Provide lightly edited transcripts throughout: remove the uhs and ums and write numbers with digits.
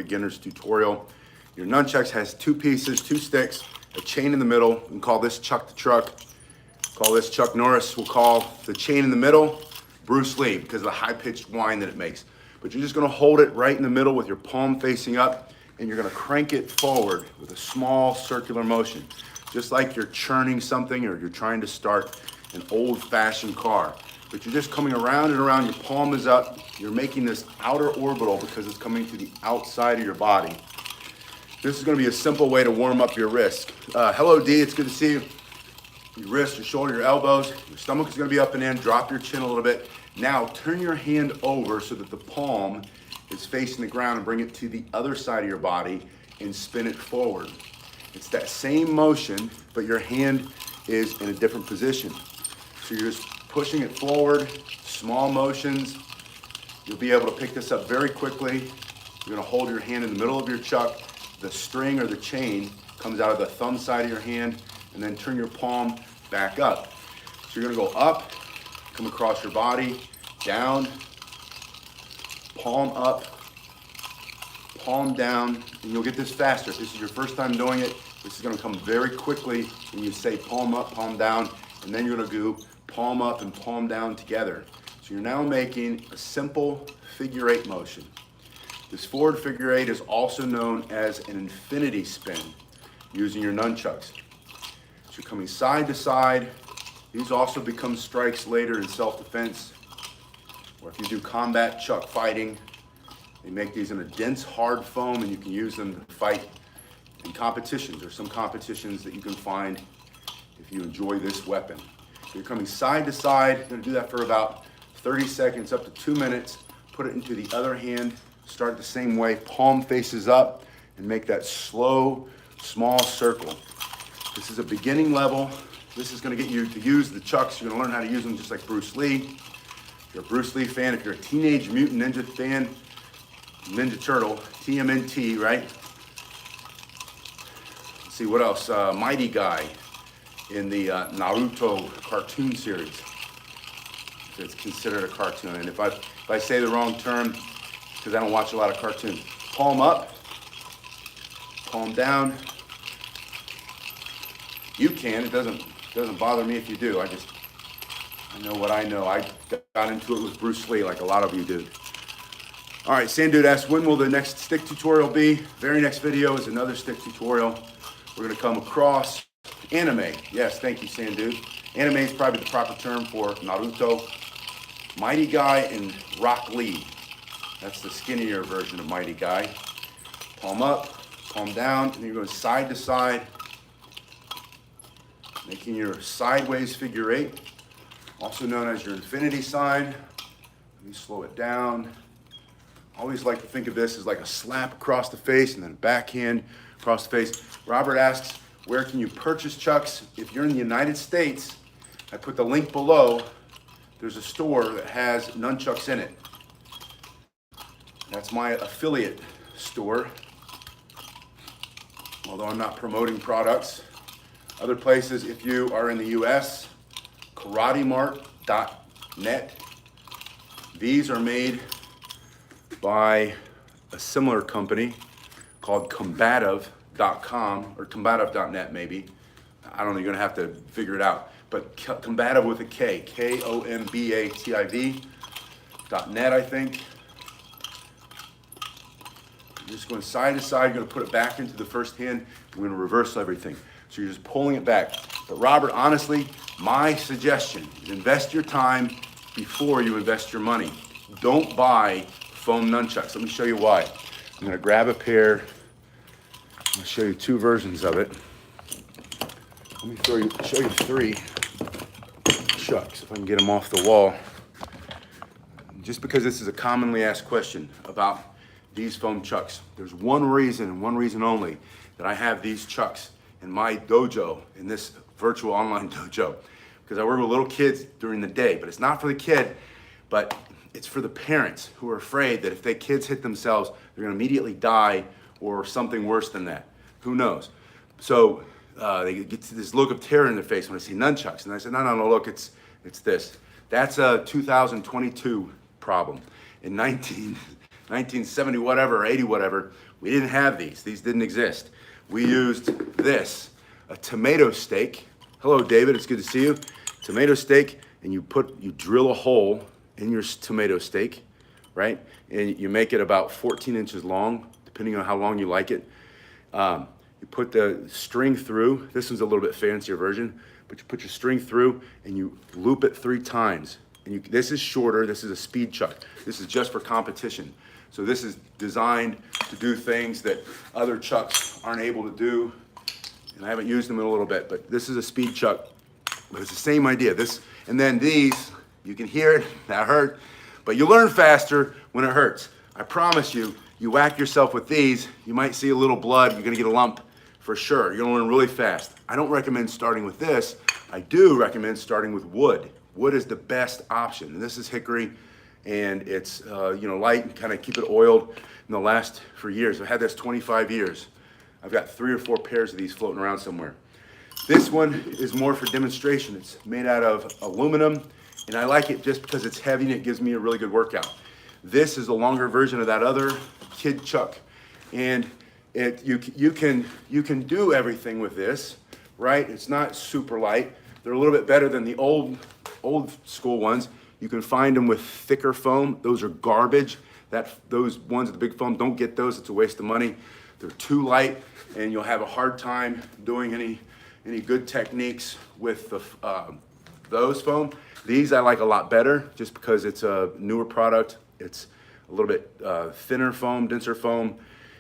beginner's tutorial. Your nunchucks has 2 pieces, 2 sticks, a chain in the middle. We can call this Chuck the Truck. Call this Chuck Norris. We'll call the chain in the middle Bruce Lee because of the high-pitched whine that it makes. But you're just gonna hold it right in the middle with your palm facing up, and you're gonna crank it forward with a small circular motion, just like you're churning something or you're trying to start an old-fashioned car. But you're just coming around and around, your palm is up, you're making this outer orbital because it's coming to the outside of your body. This is gonna be a simple way to warm up your wrist. Hello D, it's good to see you. Your wrist, your shoulder, your elbows, your stomach is gonna be up and in, drop your chin a little bit. Now turn your hand over so that the palm is facing the ground and bring it to the other side of your body and spin it forward. It's that same motion, but your hand is in a different position. So you're just pushing it forward, small motions. You'll be able to pick this up very quickly. You're gonna hold your hand in the middle of your chuck. The string or the chain comes out of the thumb side of your hand, and then turn your palm back up. So you're gonna go up, come across your body, down, palm up, palm down, and you'll get this faster. If this is your first time doing it, this is gonna come very quickly when you say palm up, palm down, and then you're gonna do palm up and palm down together. So you're now making a simple figure 8 motion. This forward figure 8 is also known as an infinity spin using your nunchucks. So you're coming side to side. These also become strikes later in self-defense, or if you do combat chuck fighting. They make these in a dense, hard foam, and you can use them to fight in competitions. There's some competitions that you can find if you enjoy this weapon. So you're coming side to side. You're gonna do that for about 30 seconds, up to 2 minutes. Put it into the other hand. Start the same way, palm faces up, and make that slow, small circle. This is a beginning level. This is gonna get you to use the chucks. You're gonna learn how to use them just like Bruce Lee. If you're a Bruce Lee fan, if you're a Teenage Mutant Ninja fan, Ninja Turtle, TMNT, right? Let's see, what else? Mighty Guy in the Naruto cartoon series. It's considered a cartoon. And if I say the wrong term, because I don't watch a lot of cartoons. Palm up, palm down. You can, it doesn't bother me if you do. I know what I know. I got into it with Bruce Lee like a lot of you did. All right, Sandude asks, when will the next stick tutorial be? Very next video is another stick tutorial. We're gonna come across anime. Yes, thank you, Sandude. Anime is probably the proper term for Naruto. Mighty Guy and Rock Lee. That's the skinnier version of Mighty Guy. Palm up, palm down, and you're going side to side, making your sideways figure 8, also known as your infinity sign. Let me slow it down. I always like to think of this as like a slap across the face and then a backhand across the face. Robert asks, where can you purchase chucks? If you're in the United States, I put the link below. There's a store that has nunchucks in it. That's my affiliate store, although I'm not promoting products. Other places, if you are in the US, karatemart.net. These are made by a similar company called combative.com or combative.net maybe. I don't know, you're gonna have to figure it out. But combative with a K, KOMBATIV.net, I think. You're just going side to side, you're gonna put it back into the first hand, you're gonna reverse everything. So you're just pulling it back. But Robert, honestly, my suggestion is invest your time before you invest your money. Don't buy foam nunchucks. Let me show you why. I'm gonna grab a pair. I'll show you 2 versions of it. Let me show you 3 chucks, if I can get them off the wall. Just because this is a commonly asked question about these foam chucks. There's one reason and one reason only that I have these chucks in my dojo, in this virtual online dojo, because I work with little kids during the day, but it's not for the kid, but it's for the parents who are afraid that if their kids hit themselves, they're gonna immediately die or something worse than that. Who knows? So they get this look of terror in their face when I see nunchucks. And I said, no, look, it's this. That's a 2022 problem. In 1970 whatever, or 80 whatever, we didn't have these. These didn't exist. We used this, a tomato steak. Hello, David, it's good to see you. Tomato steak, and you drill a hole in your tomato steak, right? And you make it about 14 inches long, depending on how long you like it. You put the string through. This one's a little bit fancier version, but you put your string through and you loop it 3 times. And this is shorter. This is a speed chuck. This is just for competition. So this is designed to do things that other chucks aren't able to do. And I haven't used them in a little bit, but this is a speed chuck. But it's the same idea. And then these, you can hear it, that hurt, but you learn faster when it hurts. I promise you, you whack yourself with these, you might see a little blood, you're gonna get a lump for sure. You're gonna learn really fast. I don't recommend starting with this. I do recommend starting with wood. Wood is the best option. And this is hickory, and it's light and kind of keep it oiled, and they'll last for years. I've had this 25 years. I've got 3 or 4 pairs of these floating around somewhere. This one is more for demonstration. It's made out of aluminum, and I like it just because it's heavy and it gives me a really good workout. This is a longer version of that other kid chuck, and you can do everything with this, right? It's not super light. They're a little bit better than the old school ones. You can find them with thicker foam. Those are garbage. Those ones with the big foam, don't get those. It's a waste of money. They're too light, and you'll have a hard time doing any good techniques with those foam. These I like a lot better just because it's a newer product. It's a little bit thinner foam, denser foam,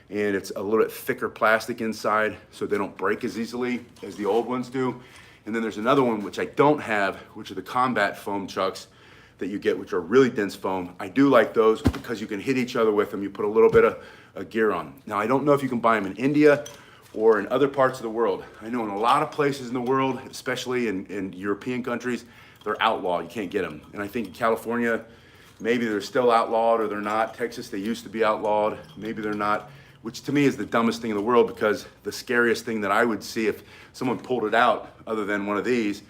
and it's a little bit thicker plastic inside so they don't break as easily as the old ones do. And then there's another one which I don't have, which are the combat foam chucks that you get, which are really dense foam. I do like those because you can hit each other with them. You put a little bit of gear on. Now, I don't know if you can buy them in India or in other parts of the world. I know in a lot of places in the world, especially in European countries, they're outlawed. You can't get them. And I think in California, maybe they're still outlawed or they're not. Texas, they used to be outlawed. Maybe they're not, which to me is the dumbest thing in the world, because the scariest thing that I would see if someone pulled it out, other than one of these,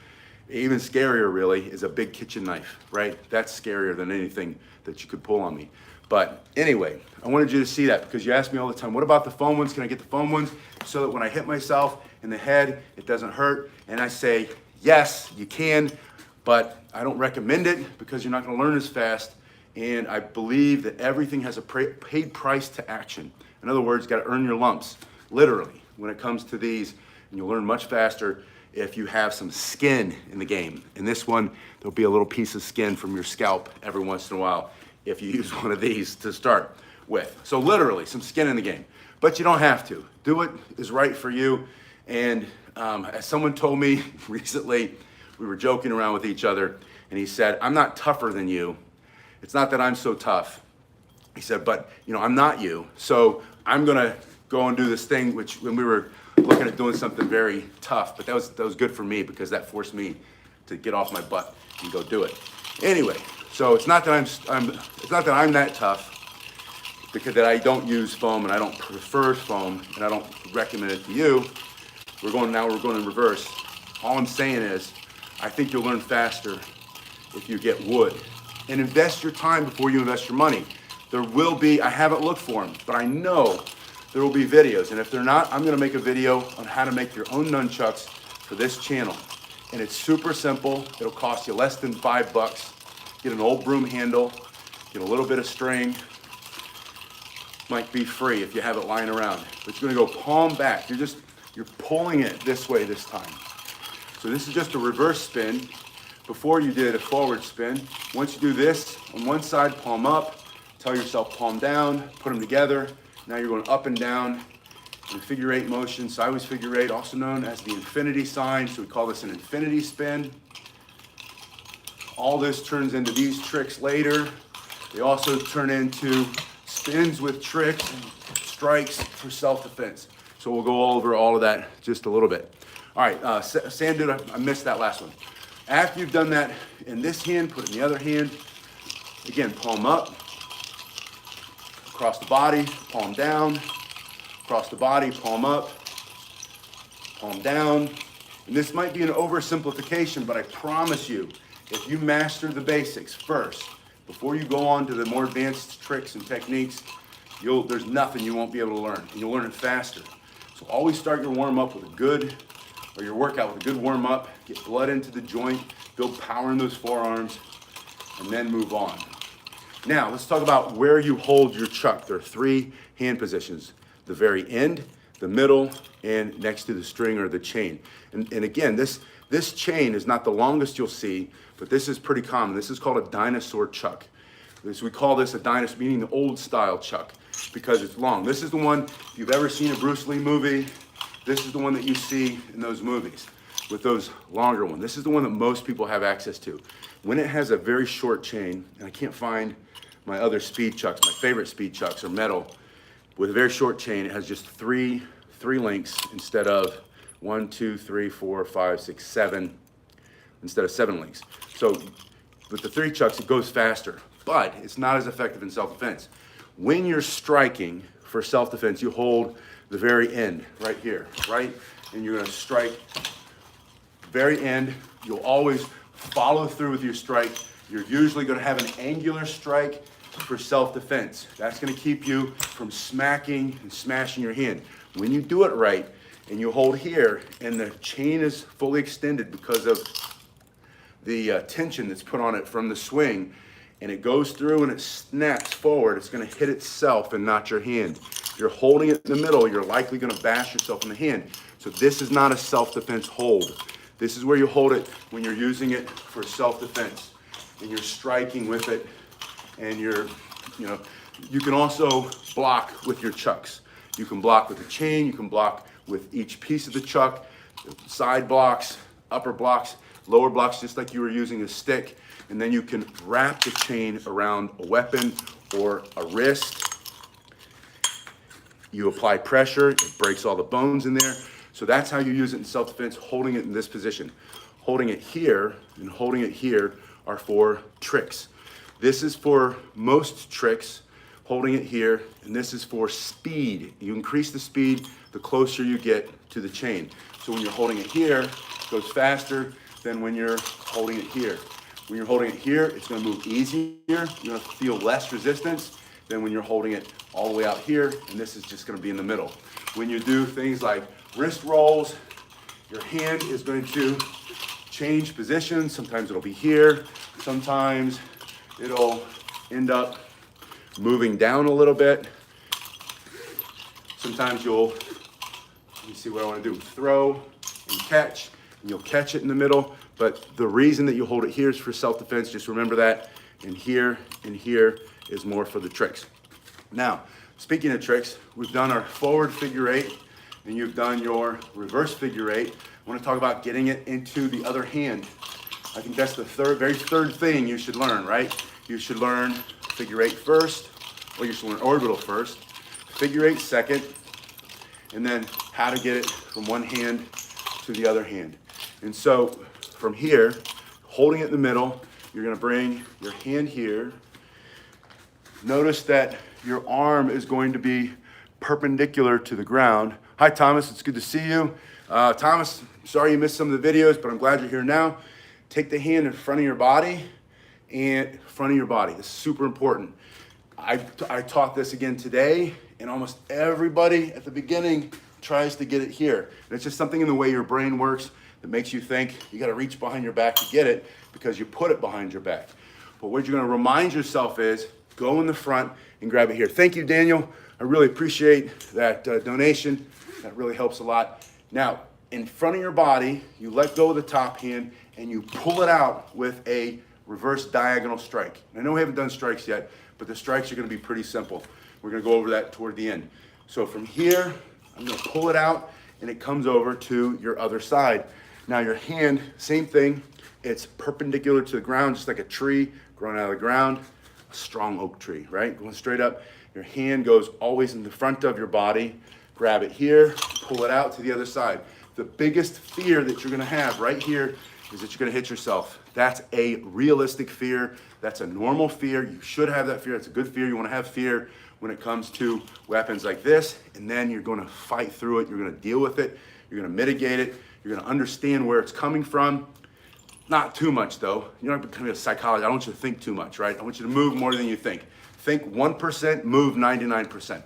even scarier really, is a big kitchen knife, right? That's scarier than anything that you could pull on me. But anyway, I wanted you to see that because you ask me all the time, what about the foam ones? Can I get the foam ones so that when I hit myself in the head, it doesn't hurt? And I say, yes, you can, but I don't recommend it because you're not gonna learn as fast. And I believe that everything has a paid price to action. In other words, you gotta earn your lumps, literally, when it comes to these. And you'll learn much faster if you have some skin in the game. In this one, there'll be a little piece of skin from your scalp every once in a while if you use one of these to start with. So literally, some skin in the game. But you don't have to. Do what is right for you. And as someone told me recently, we were joking around with each other, and he said, I'm not tougher than you. It's not that I'm so tough. He said, but I'm not you. So I'm gonna go and do this thing, which when we were looking at doing something very tough, but that was good for me because that forced me to get off my butt and go do it. Anyway, so it's not that I'm that tough, because that I don't use foam and I don't prefer foam and I don't recommend it to you. We're going in reverse. All I'm saying is, I think you'll learn faster if you get wood. And invest your time before you invest your money. There will be, I haven't looked for them, but I know there will be videos. And if they're not, I'm gonna make a video on how to make your own nunchucks for this channel. And it's super simple. It'll cost you less than $5. Get an old broom handle, get a little bit of string. Might be free if you have it lying around. But you're gonna go palm back. You're pulling it this way this time. So this is just a reverse spin. Before you did a forward spin. Once you do this, on one side, palm up. Tell yourself palm down, put them together. Now you're going up and down in figure 8 motion, sideways figure 8, also known as the infinity sign. So we call this an infinity spin. All this turns into these tricks later. They also turn into spins with tricks and strikes for self-defense. So we'll go over all of that just a little bit. All right, Sam did, I missed that last one. After you've done that in this hand, put it in the other hand. Again, palm up, across the body, palm down, across the body, palm up, palm down. And this might be an oversimplification, but I promise you, if you master the basics first, Before you go on to the more advanced tricks and techniques, there's nothing you won't be able to learn, and you'll learn it faster. So always start your warm-up with your workout with a good warm-up, get blood into the joint, build power in those forearms, and then move on. Now, let's talk about where you hold your chuck. There are 3 hand positions: the very end, the middle, and next to the string or the chain. And again, this chain is not the longest you'll see, but this is pretty common. This is called a dinosaur chuck. We call this a dinosaur, meaning the old style chuck, because it's long. This is the one, if you've ever seen a Bruce Lee movie, this is the one that you see in those movies with those longer ones. This is the one that most people have access to. When it has a very short chain, and I can't find my other speed chucks, my favorite speed chucks are metal, with a very short chain, it has just three links instead of 1, 2, 3, 4, 5, 6, 7, instead of 7 links. So with the 3 chucks, it goes faster, but it's not as effective in self-defense. When you're striking for self-defense, you hold the very end right here, right? And you're gonna strike very end. You'll always follow through with your strike. You're usually gonna have an angular strike for self-defense. That's gonna keep you from smacking and smashing your hand. When you do it right, and you hold here, and the chain is fully extended because of the tension that's put on it from the swing, and it goes through and it snaps forward, it's gonna hit itself and not your hand. If you're holding it in the middle, you're likely gonna bash yourself in the hand. So this is not a self-defense hold. This is where you hold it when you're using it for self-defense, and you're striking with it, and you can also block with your chucks. You can block with the chain, you can block with each piece of the chuck, side blocks, upper blocks, lower blocks, just like you were using a stick. And then you can wrap the chain around a weapon or a wrist. You apply pressure, it breaks all the bones in there. So that's how you use it in self-defense, holding it in this position. Holding it here and holding it here are for tricks. This is for most tricks, holding it here, and this is for speed. You increase the speed the closer you get to the chain. So when you're holding it here, it goes faster than when you're holding it here. When you're holding it here, it's gonna move easier. You're gonna feel less resistance than when you're holding it all the way out here, and this is just gonna be in the middle. When you do things like wrist rolls, your hand is going to change position. Sometimes it'll be here, sometimes it'll end up moving down a little bit. Sometimes let me see what I want to do, throw and catch, and you'll catch it in the middle, but the reason that you hold it here is for self-defense. Just remember that, and here is more for the tricks. Now, speaking of tricks, we've done our forward figure 8, and you've done your reverse figure 8. I want to talk about getting it into the other hand. I think that's the very third thing you should learn, right? You should learn figure 8 first, or you should learn orbital first, figure 8 second, and then how to get it from one hand to the other hand. And so from here, holding it in the middle, you're gonna bring your hand here. Notice that your arm is going to be perpendicular to the ground. Hi, Thomas, it's good to see you. Thomas, sorry you missed some of the videos, but I'm glad you're here now. Take the hand in front of your body and front of your body. This is super important. I taught this again today, and almost everybody at the beginning tries to get it here. And it's just something in the way your brain works that makes you think you gotta reach behind your back to get it because you put it behind your back. But what you're gonna remind yourself is, go in the front and grab it here. Thank you, Daniel. I really appreciate that donation. That really helps a lot. Now, in front of your body, you let go of the top hand and you pull it out with a reverse diagonal strike. I know we haven't done strikes yet, but the strikes are gonna be pretty simple. We're gonna go over that toward the end. So from here, I'm gonna pull it out and it comes over to your other side. Now your hand, same thing. It's perpendicular to the ground, just like a tree growing out of the ground, a strong oak tree, right? Going straight up. Your hand goes always in the front of your body. Grab it here, pull it out to the other side. The biggest fear that you're gonna have right here is that you're gonna hit yourself. That's a realistic fear. That's a normal fear. You should have that fear. It's a good fear. You wanna have fear when it comes to weapons like this, and then you're gonna fight through it. You're gonna deal with it. You're gonna mitigate it. You're gonna understand where it's coming from. Not too much though. You're not becoming a psychologist. I don't want you to think too much, right? I want you to move more than you think. Think 1%, move 99%.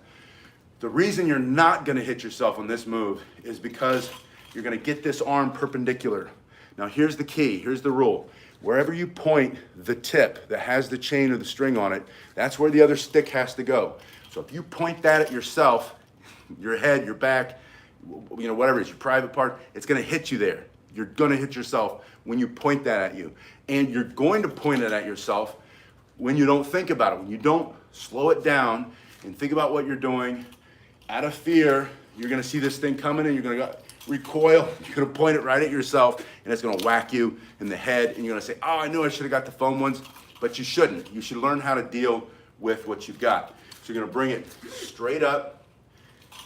The reason you're not gonna hit yourself on this move is because you're gonna get this arm perpendicular. Now here's the key, here's the rule. Wherever you point the tip that has the chain or the string on it, that's where the other stick has to go. So if you point that at yourself, your head, your back, you know, whatever it is, your private part, it's gonna hit you there. You're gonna hit yourself when you point that at you. And you're going to point it at yourself when you don't think about it, when you don't slow it down and think about what you're doing. Out of fear, you're gonna see this thing coming and you're gonna recoil, you're gonna point it right at yourself and it's gonna whack you in the head and you're gonna say, oh, I knew I should have got the foam ones, but you shouldn't. You should learn how to deal with what you've got. So you're gonna bring it straight up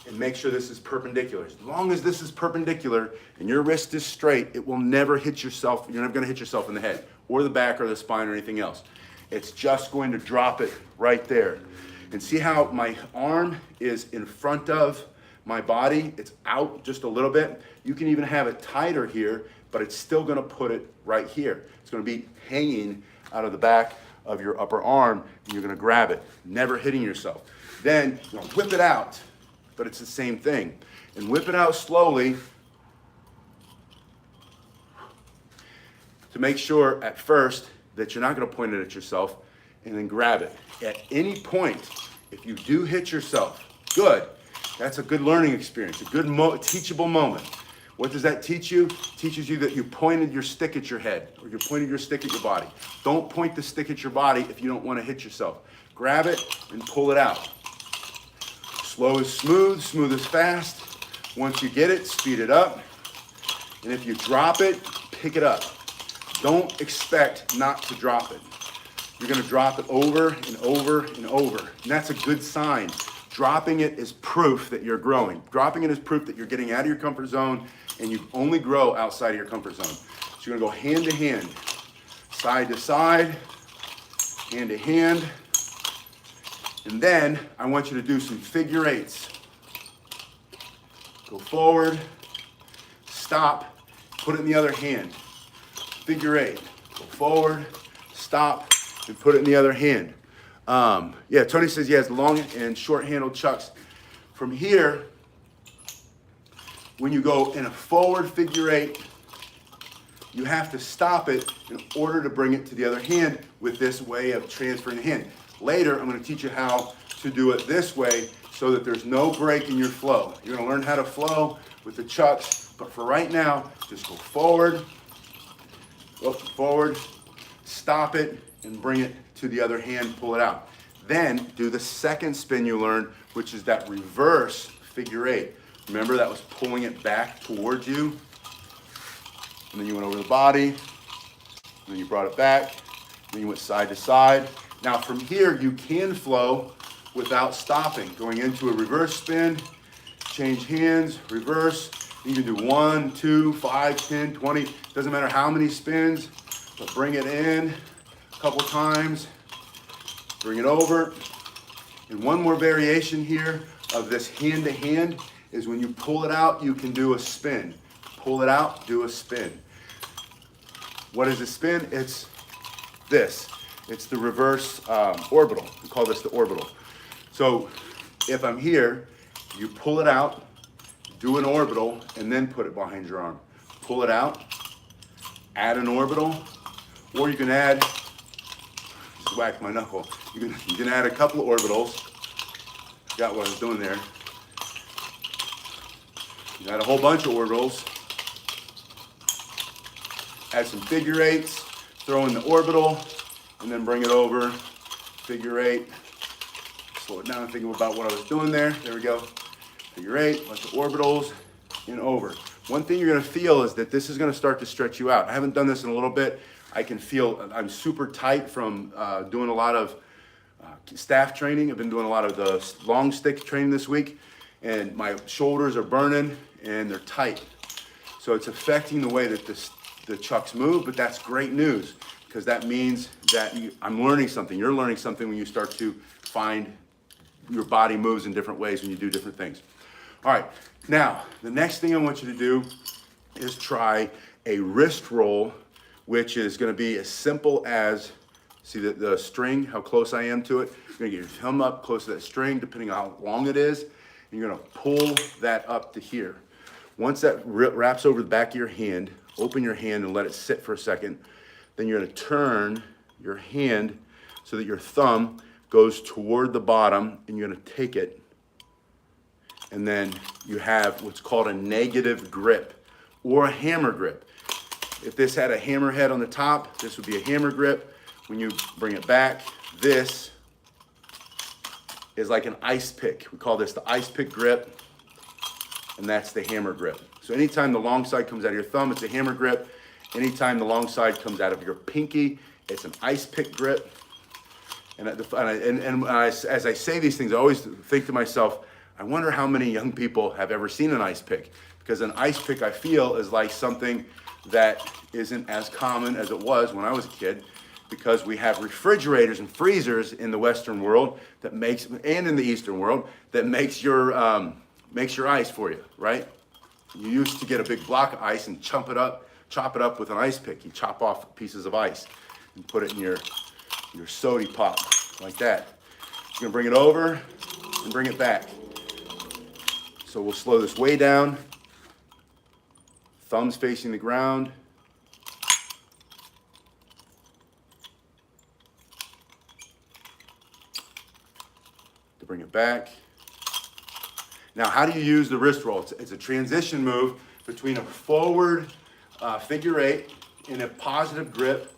and make sure this is perpendicular. As long as this is perpendicular and your wrist is straight, it will never hit yourself. You're never gonna hit yourself in the head or the back or the spine or anything else. It's just going to drop it right there. And see how my arm is in front of my body? It's out just a little bit. You can even have it tighter here, but it's still gonna put it right here. It's gonna be hanging out of the back of your upper arm and you're gonna grab it, never hitting yourself. Then you're gonna whip it out, but it's the same thing. And whip it out slowly to make sure at first that you're not gonna point it at yourself and then grab it. At any point, if you do hit yourself, good. That's a good learning experience, a good teachable moment. What does that teach you? It teaches you that you pointed your stick at your head or you pointed your stick at your body. Don't point the stick at your body if you don't want to hit yourself. Grab it and pull it out. Slow is smooth, smooth is fast. Once you get it, speed it up. And if you drop it, pick it up. Don't expect not to drop it. You're gonna drop it over and over and over. And that's a good sign. Dropping it is proof that you're growing. Dropping it is proof that you're getting out of your comfort zone and you only grow outside of your comfort zone. So you're gonna go hand to hand, side to side, hand to hand. And then I want you to do some figure eights. Go forward, stop, put it in the other hand. Figure eight, go forward, stop, and put it in the other hand. Yeah, Tony says he has long and short handled chucks. From here, when you go in a forward figure eight, you have to stop it in order to bring it to the other hand with this way of transferring the hand. Later, I'm going to teach you how to do it this way so that there's no break in your flow. You're going to learn how to flow with the chucks, but for right now, just go forward, stop it, and bring it to the other hand, pull it out. Then do the second spin you learned, which is that reverse figure eight. Remember, that was pulling it back towards you, and then you went over the body, and then you brought it back, and then you went side to side. Now from here, you can flow without stopping, going into a reverse spin, change hands, reverse. You can do 1, 2, 5, 10, 20, doesn't matter how many spins, but bring it in a couple times, bring it over. And one more variation here of this hand to hand is when you pull it out, you can do a spin. Pull it out, do a spin. What is a spin? It's this. It's the reverse orbital. We call this the orbital. So if I'm here, you pull it out, do an orbital, and then put it behind your arm. Pull it out, add an orbital, or you can add, just whack my knuckle, you can add a couple of orbitals. Got what I was doing there. You add a whole bunch of orbitals, add some figure eights, throw in the orbital, and then bring it over, figure eight. Slow it down and think about what I was doing there. There we go. Figure eight, bunch of orbitals, and over. One thing you're gonna feel is that this is gonna start to stretch you out. I haven't done this in a little bit. I can feel I'm super tight from doing a lot of staff training. I've been doing a lot of the long stick training this week, and my shoulders are burning and they're tight. So it's affecting the way that the chucks move, but that's great news because that means that I'm learning something. You're learning something when you start to find your body moves in different ways when you do different things. All right, now the next thing I want you to do is try a wrist roll which is going to be as simple as, see the string, how close I am to it? You're going to get your thumb up close to that string, depending on how long it is, and you're going to pull that up to here. Once that wraps over the back of your hand, open your hand and let it sit for a second. Then you're going to turn your hand so that your thumb goes toward the bottom, and you're going to take it, and then you have what's called a negative grip or a hammer grip. If this had a hammer head on the top, this would be a hammer grip. When you bring it back, this is like an ice pick. We call this the ice pick grip, and that's the hammer grip. So anytime the long side comes out of your thumb, it's a hammer grip. Anytime the long side comes out of your pinky, it's an ice pick grip. And as I say these things, I always think to myself, I wonder how many young people have ever seen an ice pick, because an ice pick, I feel, is like something that isn't as common as it was when I was a kid, because we have refrigerators and freezers in the Western world that makes, and in the Eastern world, that makes your ice for you, right? You used to get a big block of ice and chop it up with an ice pick. You chop off pieces of ice and put it in your sody pop, like that. You're gonna bring it over and bring it back. So we'll slow this way down. Thumbs facing the ground. To bring it back. Now, how do you use the wrist roll? It's a transition move between a forward figure eight in a positive grip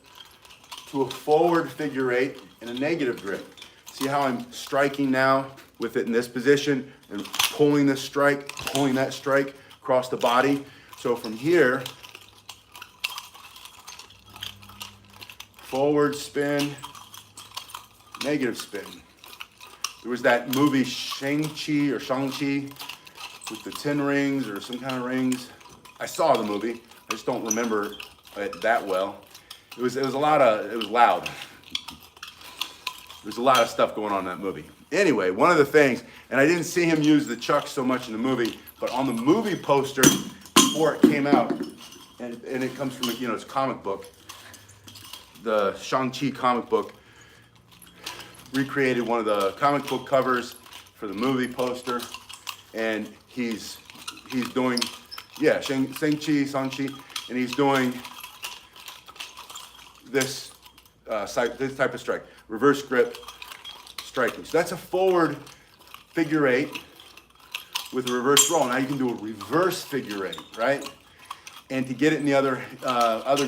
to a forward figure eight in a negative grip. See how I'm striking now with it in this position and pulling this strike, pulling that strike across the body. So from here, forward spin, negative spin. There was that movie Shang-Chi with the 10 rings or some kind of rings. I saw the movie, I just don't remember it that well. It was loud. There's a lot of stuff going on in that movie. Anyway, one of the things, and I didn't see him use the chuck so much in the movie, but on the movie poster before it came out, and it comes from, it's a comic book, the Shang-Chi comic book recreated one of the comic book covers for the movie poster, and he's doing, Shang-Chi, and he's doing this type of strike, reverse grip striking. So that's a forward figure eight with a reverse roll. Now you can do a reverse figure eight, right? And to get it in the other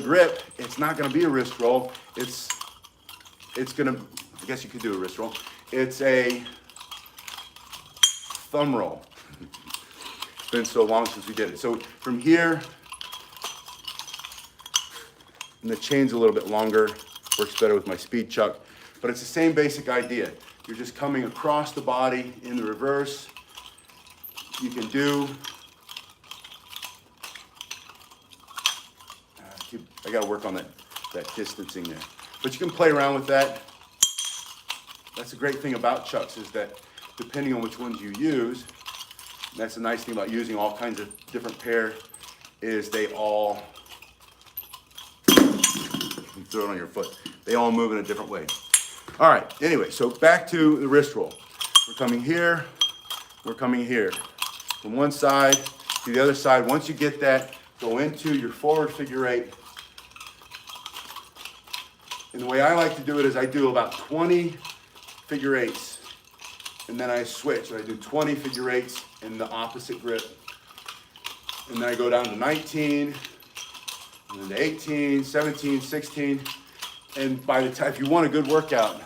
grip, it's not going to be a wrist roll. It's going to, I guess you could do a wrist roll. It's a thumb roll. It's been so long since we did it. So from here, and the chain's a little bit longer, works better with my speed chuck, but it's the same basic idea. You're just coming across the body in the reverse. You can do, I gotta work on that distancing there. But you can play around with that. That's the great thing about chucks, is that depending on which ones you use, and that's the nice thing about using all kinds of different pair, is they all, you throw it on your foot, they all move in a different way. All right, anyway, so back to the wrist roll. We're coming here, we're coming here. From one side to the other side. Once you get that, go into your forward figure eight. And the way I like to do it is I do about 20 figure eights, and then I switch. I do 20 figure eights in the opposite grip. And then I go down to 19, and then to 18, 17, 16. And by the time, if you want a good workout,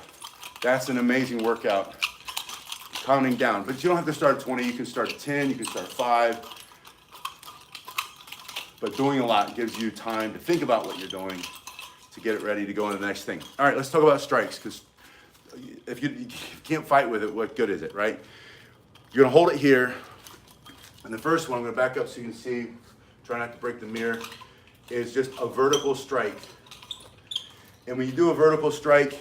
that's an amazing workout, counting down. But you don't have to start at 20, you can start at 10, you can start at 5. But doing a lot gives you time to think about what you're doing to get it ready to go on to the next thing. All right, let's talk about strikes, because if you can't fight with it, what good is it, right? You're gonna hold it here. And the first one, I'm gonna back up so you can see, try not to break the mirror, is just a vertical strike. And when you do a vertical strike,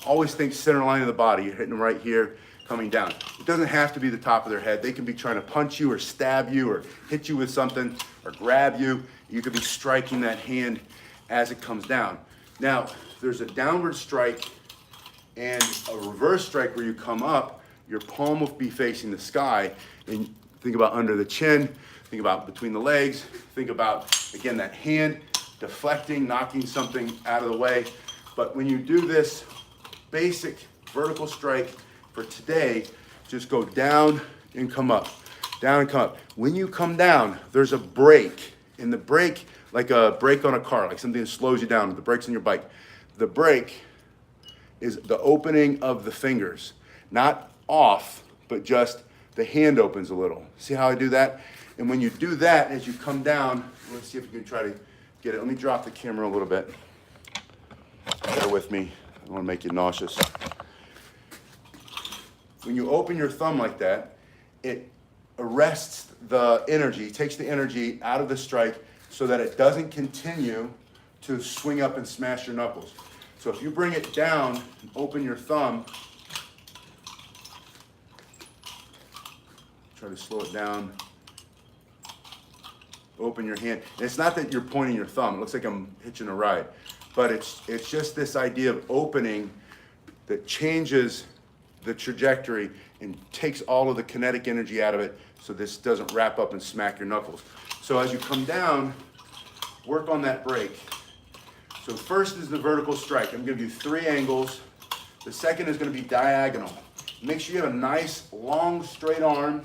always think center line of the body. You're hitting them right here, coming down. It doesn't have to be the top of their head. They can be trying to punch you or stab you or hit you with something or grab you. You could be striking that hand as it comes down. Now, there's a downward strike and a reverse strike where you come up, your palm will be facing the sky, and think about under the chin, think about between the legs, think about, again, that hand deflecting, knocking something out of the way. But when you do this basic vertical strike for today, just go down and come up, down and come up. When you come down, there's a brake, and the brake, like a brake on a car, like something that slows you down, the brakes on your bike. The brake is the opening of the fingers, not off, but just the hand opens a little. See how I do that? And when you do that, as you come down, let's see if you can try to get it. Let me drop the camera a little bit. Bear with me. I don't want to make you nauseous. When you open your thumb like that, it arrests the energy, takes the energy out of the strike so that it doesn't continue to swing up and smash your knuckles. So if you bring it down and open your thumb, try to slow it down, open your hand. And it's not that you're pointing your thumb, it looks like I'm hitching a ride, but it's just this idea of opening that changes the trajectory and takes all of the kinetic energy out of it so this doesn't wrap up and smack your knuckles. So as you come down, work on that brake. So first is the vertical strike. I'm going to give you 3 angles. The second is going to be diagonal. Make sure you have a nice, long, straight arm.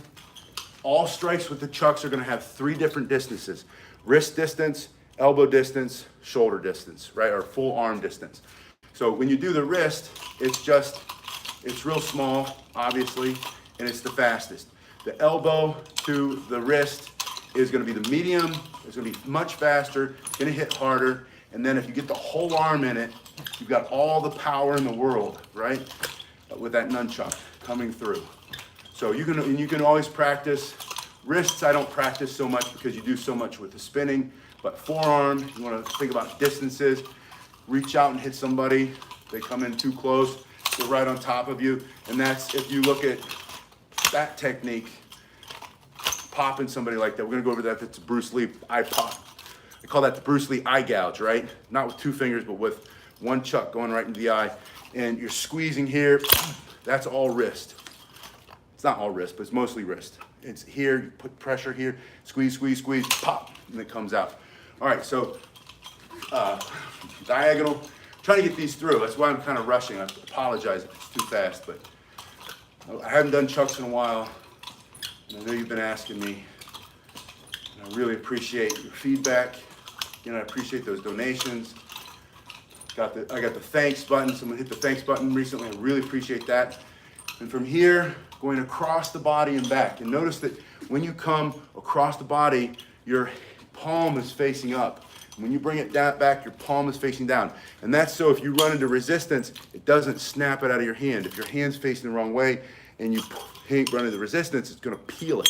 All strikes with the chucks are going to have 3 different distances. Wrist distance, elbow distance, shoulder distance, right? Or full arm distance. So when you do the wrist, it's real small, obviously, and it's the fastest. The elbow to the wrist is going to be the medium. It's going to be much faster, going to hit harder. And then if you get the whole arm in it, you've got all the power in the world, right? With that nunchuck coming through. So you can always practice. Wrists, I don't practice so much because you do so much with the spinning. But forearm, you want to think about distances. Reach out and hit somebody. They come in too close, they're right on top of you. And that's, if you look at that technique, popping somebody like that. We're going to go over that. That's Bruce Lee eye pop. I call that the Bruce Lee Eye Gouge, right? Not with 2 fingers, but with 1 chuck going right into the eye. And you're squeezing here. That's all wrist. It's not all wrist, but it's mostly wrist. It's here, you put pressure here, squeeze, squeeze, squeeze, pop, and it comes out. All right, so diagonal. Trying to get these through. That's why I'm kind of rushing. I apologize if it's too fast, but I haven't done chucks in a while. And I know you've been asking me. And I really appreciate your feedback. I appreciate those donations. I got the thanks button. Someone hit the thanks button recently. I really appreciate that. And from here, going across the body and back. And notice that when you come across the body, your palm is facing up. When you bring it down back, your palm is facing down. And that's so if you run into resistance, it doesn't snap it out of your hand. If your hand's facing the wrong way and you run into resistance, it's going to peel it.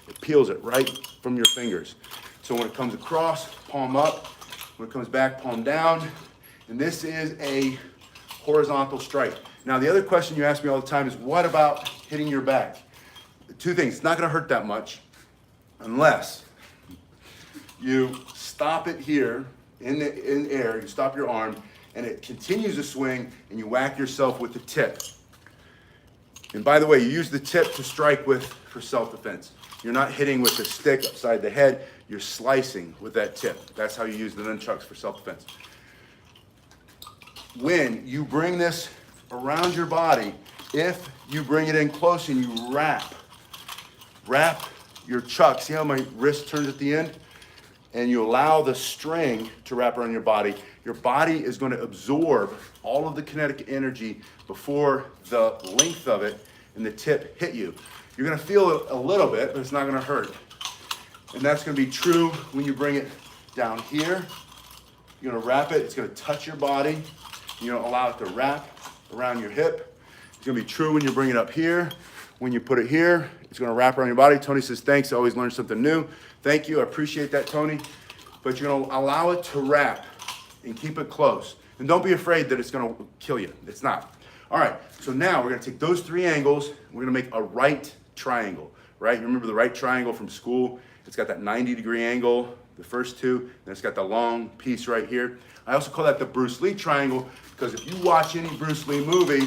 It peels it right from your fingers. So when it comes across, palm up. When it comes back, palm down. And this is a horizontal strike. Now, the other question you ask me all the time is, what about hitting your back? 2 things. It's not going to hurt that much unless you stop it here in air, you stop your arm, and it continues to swing, and you whack yourself with the tip. And by the way, you use the tip to strike with for self-defense. You're not hitting with the stick upside the head, you're slicing with that tip. That's how you use the nunchucks for self-defense. When you bring this around your body, if you bring it in close and you wrap your chuck, see how my wrist turns at the end? And you allow the string to wrap around your body is going to absorb all of the kinetic energy before the length of it and the tip hit you. You're going to feel a little bit, but it's not going to hurt. And that's going to be true when you bring it down here. You're going to wrap it. It's going to touch your body. You're going to allow it to wrap around your hip. It's going to be true when you bring it up here. When you put it here, it's going to wrap around your body. Tony says, thanks. I always learn something new. Thank you. I appreciate that, Tony. But you're going to allow it to wrap and keep it close. And don't be afraid that it's going to kill you. It's not. All right. So now we're going to take those 3 angles. We're going to make a right triangle, right? You remember the right triangle from school? It's got that 90-degree angle. The first two, and it's got the long piece right here. I also call that the Bruce Lee triangle because if you watch any Bruce Lee movie,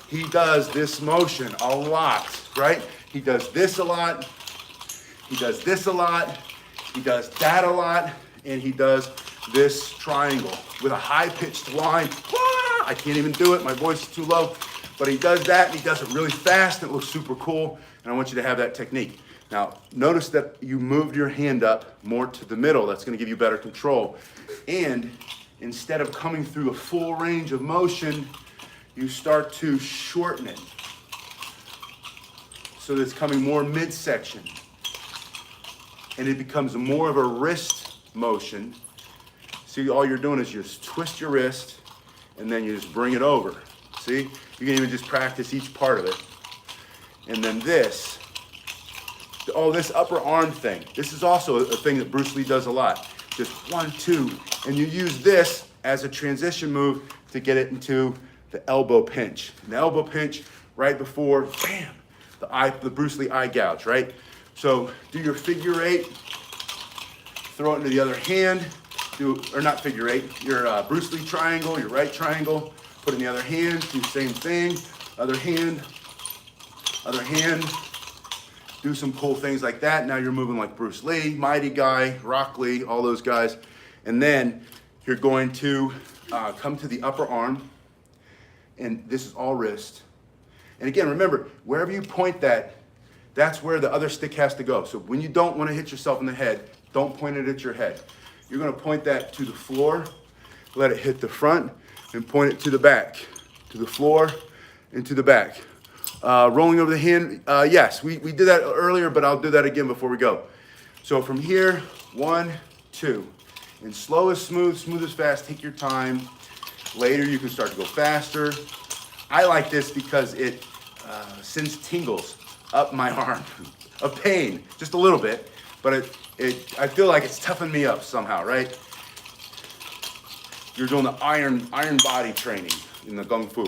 he does this motion a lot, right? He does this a lot, he does this a lot, he does that a lot, and he does this triangle with a high-pitched line. I can't even do it, my voice is too low, but he does that, and he does it really fast, and it looks super cool, and I want you to have that technique. Now, notice that you moved your hand up more to the middle. That's gonna give you better control. And instead of coming through a full range of motion, you start to shorten it. So that it's coming more midsection. And it becomes more of a wrist motion. See, all you're doing is you just twist your wrist and then you just bring it over. See? You can even just practice each part of it. And then this. Oh, this upper arm thing. This is also a thing that Bruce Lee does a lot. Just 1, 2, and you use this as a transition move to get it into the elbow pinch. And the elbow pinch right before, bam, the Bruce Lee Eye Gouge, right? So do your figure 8, throw it into the other hand, or not figure 8, your Bruce Lee triangle, your right triangle, put it in the other hand, do the same thing, other hand, do some cool things like that. Now you're moving like Bruce Lee, Mighty Guy, Rock Lee, all those guys. And then you're going to come to the upper arm, and this is all wrist. And again, remember, wherever you point that, that's where the other stick has to go. So when you don't want to hit yourself in the head, don't point it at your head. You're going to point that to the floor, let it hit the front, and point it to the back, to the floor, and to the back. Rolling over the hand, yes, we did that earlier, but I'll do that again before we go. So from here, 1, 2. And slow is smooth, smooth is fast, take your time. Later you can start to go faster. I like this because it sends tingles up my arm of pain, just a little bit, but I feel like it's toughened me up somehow, right? You're doing the iron body training in the Kung Fu.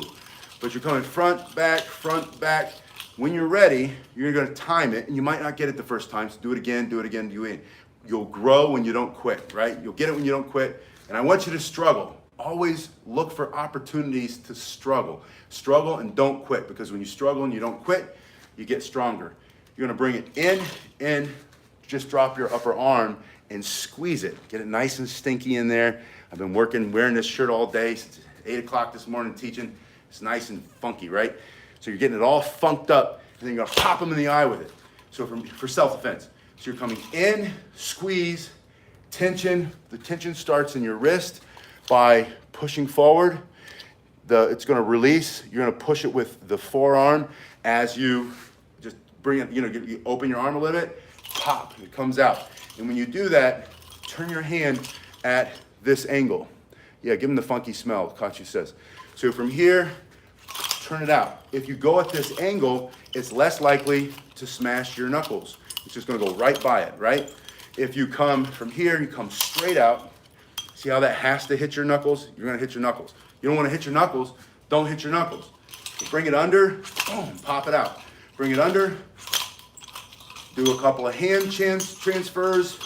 But you're coming front, back, front, back. When you're ready, you're gonna time it, and you might not get it the first time, so do it again, do it again, do it again. You'll grow when you don't quit, right? You'll get it when you don't quit, and I want you to struggle. Always look for opportunities to struggle. Struggle and don't quit, because when you struggle and you don't quit, you get stronger. You're gonna bring it in, and just drop your upper arm and squeeze it. Get it nice and stinky in there. I've been wearing this shirt all day since 8 o'clock this morning teaching. It's nice and funky, right? So you're getting it all funked up, and then you're gonna pop them in the eye with it. So for self-defense. So you're coming in, squeeze, tension. The tension starts in your wrist by pushing forward. It's gonna release. You're gonna push it with the forearm as you just bring it, you open your arm a little bit, pop, it comes out. And when you do that, turn your hand at this angle. Yeah, give them the funky smell, Kachi says. So from here, turn it out. If you go at this angle, it's less likely to smash your knuckles. It's just gonna go right by it, right? If you come from here, you come straight out. See how that has to hit your knuckles? You're gonna hit your knuckles. You don't wanna hit your knuckles, don't hit your knuckles. So bring it under, boom, pop it out. Bring it under, do a couple of hand transfers,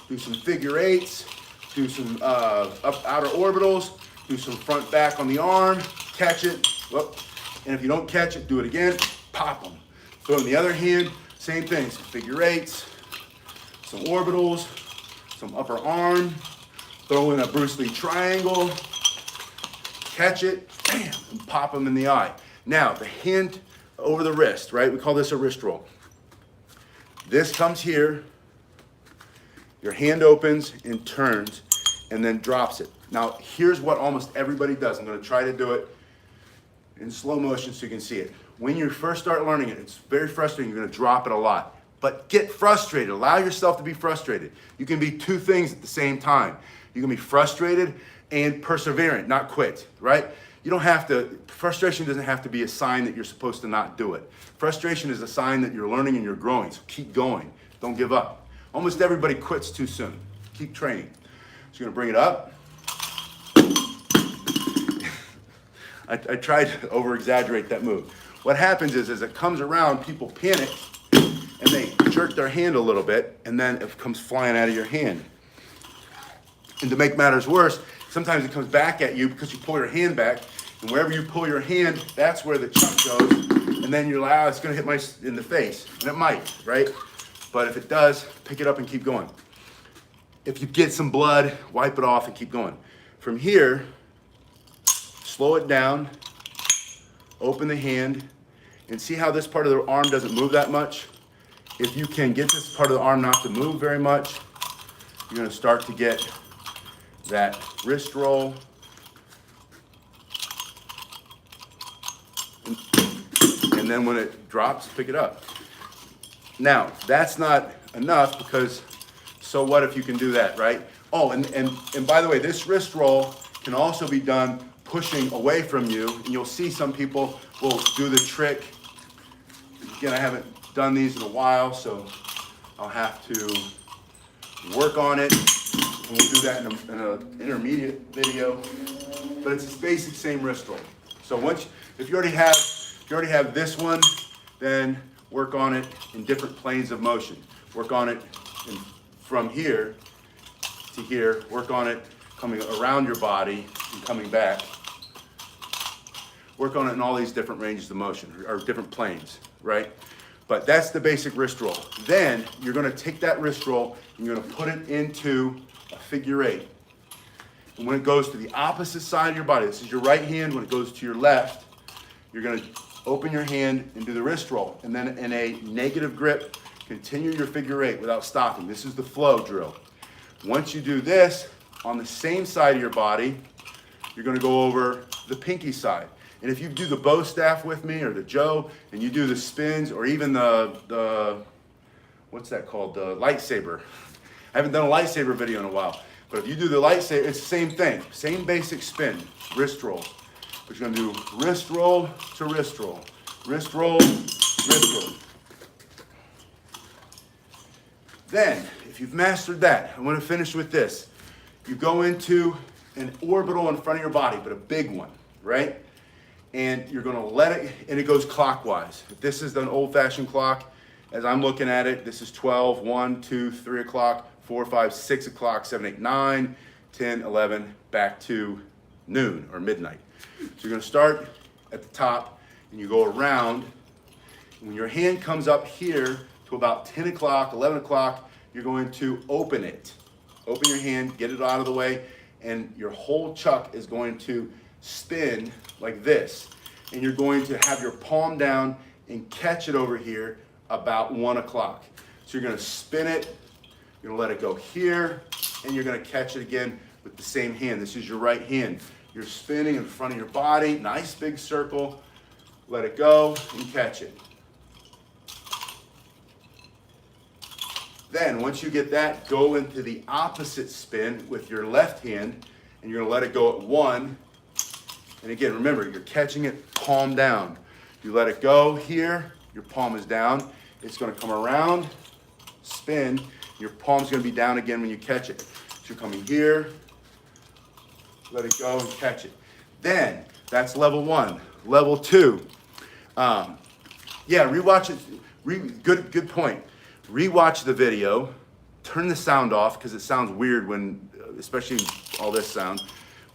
do some figure 8s, do some outer orbitals, do some front back on the arm, catch it, whoop. And if you don't catch it, do it again, pop them. Throw in the other hand, same thing, some figure 8s, some orbitals, some upper arm, throw in a Bruce Lee triangle, catch it, bam, and pop them in the eye. Now, the hand over the wrist, right? We call this a wrist roll. This comes here, your hand opens and turns, and then drops it. Now, here's what almost everybody does. I'm gonna try to do it in slow motion so you can see it. When you first start learning it, it's very frustrating. You're gonna drop it a lot. But get frustrated, allow yourself to be frustrated. You can be two things at the same time. You can be frustrated and perseverant, not quit, right? You don't have to, frustration doesn't have to be a sign that you're supposed to not do it. Frustration is a sign that you're learning and you're growing, so keep going, don't give up. Almost everybody quits too soon. Keep training. So you're gonna bring it up. I tried to over-exaggerate that move. What happens is, as it comes around, people panic and they jerk their hand a little bit, and then it comes flying out of your hand. And to make matters worse, sometimes it comes back at you because you pull your hand back, and wherever you pull your hand, that's where the chuck goes, and then you're like, oh, it's gonna hit my in the face, and it might, right? But if it does, pick it up and keep going. If you get some blood, wipe it off and keep going. From here, slow it down, open the hand, and see how this part of the arm doesn't move that much? If you can get this part of the arm not to move very much, you're gonna start to get that wrist roll. And then when it drops, pick it up. Now, that's not enough because so what if you can do that, right? Oh, and by the way, this wrist roll can also be done pushing away from you, and you'll see some people will do the trick. Again, I haven't done these in a while, so I'll have to work on it. And we'll do that in an intermediate video. But it's this basic same wrist roll. So if you already have this one, then work on it in different planes of motion. Work on it from here to here. Work on it coming around your body and coming back. Work on it in all these different ranges of motion or different planes, right? But that's the basic wrist roll. Then you're gonna take that wrist roll and you're gonna put it into a figure eight. And when it goes to the opposite side of your body, this is your right hand, when it goes to your left, you're gonna open your hand and do the wrist roll. And then in a negative grip, continue your figure eight without stopping. This is the flow drill. Once you do this, on the same side of your body, you're gonna go over the pinky side. And if you do the bow staff with me or the Joe, and you do the spins or even the what's that called? The lightsaber. I haven't done a lightsaber video in a while. But if you do the lightsaber, it's the same thing. Same basic spin, wrist roll. But you're gonna do wrist roll to wrist roll. Wrist roll, wrist roll. Then, if you've mastered that, I'm gonna finish with this. You go into an orbital in front of your body, but a big one, right? And you're gonna let it, and it goes clockwise. If this is an old-fashioned clock, as I'm looking at it, this is 12, 1, 2, 3 o'clock, 4, 5, 6 o'clock, 7, 8, 9, 10, 11, back to noon or midnight. So you're gonna start at the top and you go around. And when your hand comes up here to about 10 o'clock, 11 o'clock, you're going to open it. Open your hand, get it out of the way, and your whole chuck is going to spin like this. And you're going to have your palm down and catch it over here about 1 o'clock. So you're gonna spin it, you're gonna let it go here, and you're gonna catch it again with the same hand. This is your right hand. You're spinning in front of your body, nice big circle, let it go and catch it. Then once you get that, go into the opposite spin with your left hand, and you're gonna let it go at 1. And again, remember, you're catching it palm down. You let it go here, your palm is down. It's gonna come around, spin, your palm's gonna be down again when you catch it. So you're coming here, let it go and catch it. Then, that's level 1. Level 2, rewatch it, good point. Rewatch the video, turn the sound off, because it sounds weird when, especially all this sound,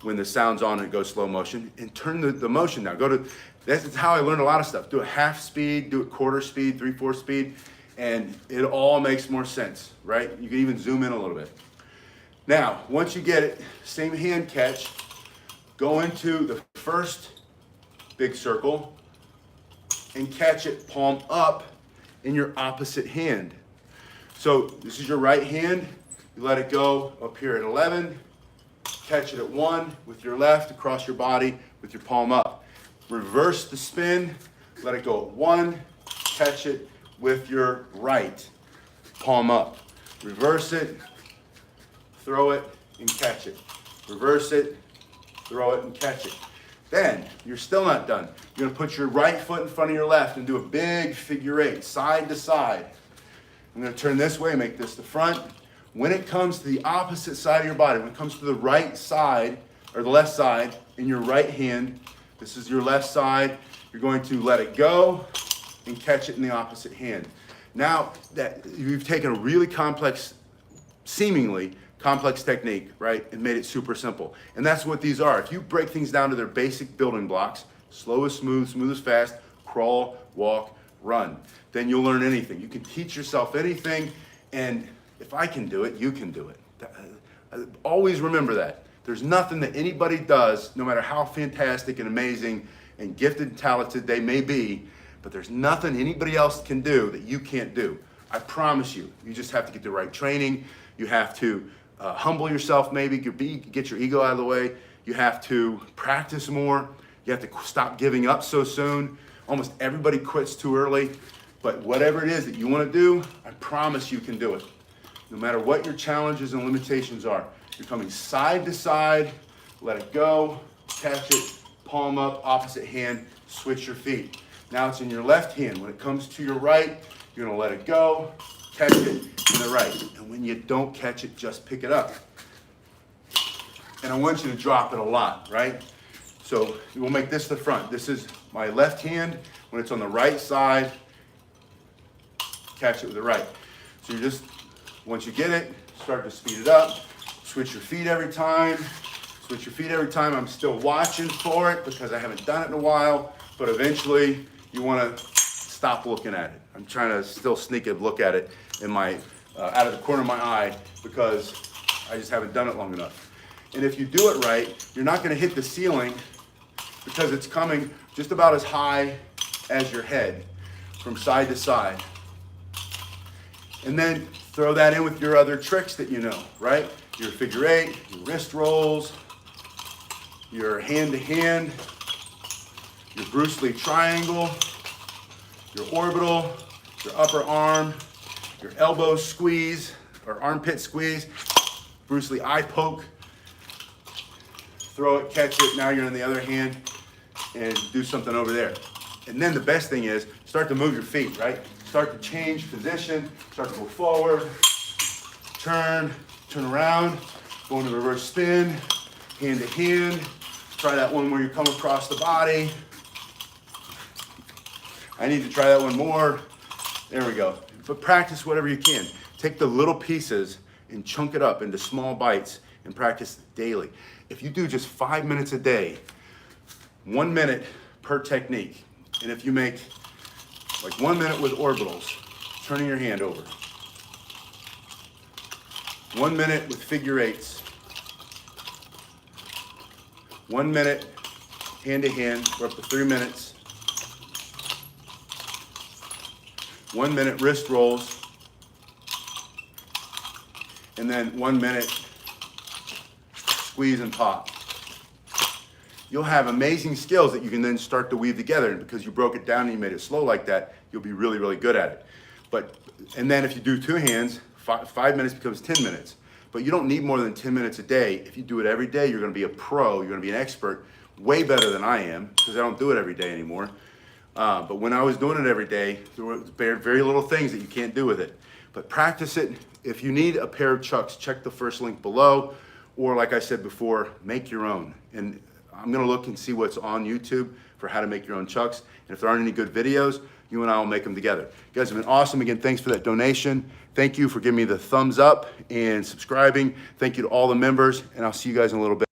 when the sound's on and it goes slow motion, and turn the motion down. That's how I learned a lot of stuff. Do it half speed, do it quarter speed, 3/4 speed, and it all makes more sense, right? You can even zoom in a little bit. Now, once you get it, same hand catch, go into the first big circle and catch it palm up in your opposite hand. So this is your right hand, you let it go up here at 11, catch it at 1 with your left across your body with your palm up. Reverse the spin, let it go at 1, catch it with your right, palm up. Reverse it, throw it, and catch it. Reverse it, throw it, and catch it. Then, you're still not done. You're gonna put your right foot in front of your left and do a big figure 8, side to side. I'm gonna turn this way, make this the front. When it comes to the opposite side of your body, when it comes to the right side, or the left side, in your right hand, this is your left side, you're going to let it go and catch it in the opposite hand. Now that you've taken a really complex, seemingly complex technique, right, and made it super simple. And that's what these are. If you break things down to their basic building blocks, slow is smooth, smooth is fast, crawl, walk, run, then you'll learn anything. You can teach yourself anything, and if I can do it, you can do it. Always remember that. There's nothing that anybody does, no matter how fantastic and amazing and gifted and talented they may be, but there's nothing anybody else can do that you can't do. I promise you. You just have to get the right training. You have to humble yourself, maybe get your ego out of the way. You have to practice more. You have to stop giving up so soon. Almost everybody quits too early. But whatever it is that you want to do, I promise you can do it. No matter what your challenges and limitations are. You're coming side to side, let it go, catch it, palm up, opposite hand, switch your feet. Now it's in your left hand. When it comes to your right, you're gonna let it go, catch it in the right. And when you don't catch it, just pick it up. And I want you to drop it a lot, right? So we'll make this the front. This is my left hand. When it's on the right side, catch it with the right. So you just, once you get it, start to speed it up. Switch your feet every time. Switch your feet every time. I'm still watching for it because I haven't done it in a while, but eventually you want to stop looking at it. I'm trying to still sneak a look at it in my out of the corner of my eye because I just haven't done it long enough. And if you do it right, you're not going to hit the ceiling because it's coming just about as high as your head from side to side. And then throw that in with your other tricks that you know, right? Your figure eight, your wrist rolls, your hand to hand, your Bruce Lee triangle, your orbital, your upper arm, your elbow squeeze or armpit squeeze, Bruce Lee eye poke, throw it, catch it, now you're on the other hand and do something over there. And then the best thing is start to move your feet, right? Start to change position, start to go forward, turn around, go into reverse spin, hand to hand. Try that one where you come across the body. I need to try that one more. There we go. But practice whatever you can. Take the little pieces and chunk it up into small bites and practice daily. If you do just 5 minutes a day, 1 minute per technique, and if you make like 1 minute with orbitals, turning your hand over. 1 minute with figure eights. 1 minute hand to hand, we're up to 3 minutes. 1 minute wrist rolls. And then 1 minute squeeze and pop. You'll have amazing skills that you can then start to weave together. And because you broke it down and you made it slow like that, you'll be really, really good at it. And then if you do two hands, 5 minutes becomes 10 minutes. But you don't need more than 10 minutes a day. If you do it every day, you're gonna be a pro, you're gonna be an expert, way better than I am, because I don't do it every day anymore. But when I was doing it every day, there were very little things that you can't do with it. But practice it. If you need a pair of Chucks, check the first link below. Or like I said before, make your own. And I'm gonna look and see what's on YouTube for how to make your own Chucks. And if there aren't any good videos, you and I will make them together. You guys have been awesome. Again, thanks for that donation. Thank you for giving me the thumbs up and subscribing. Thank you to all the members, and I'll see you guys in a little bit.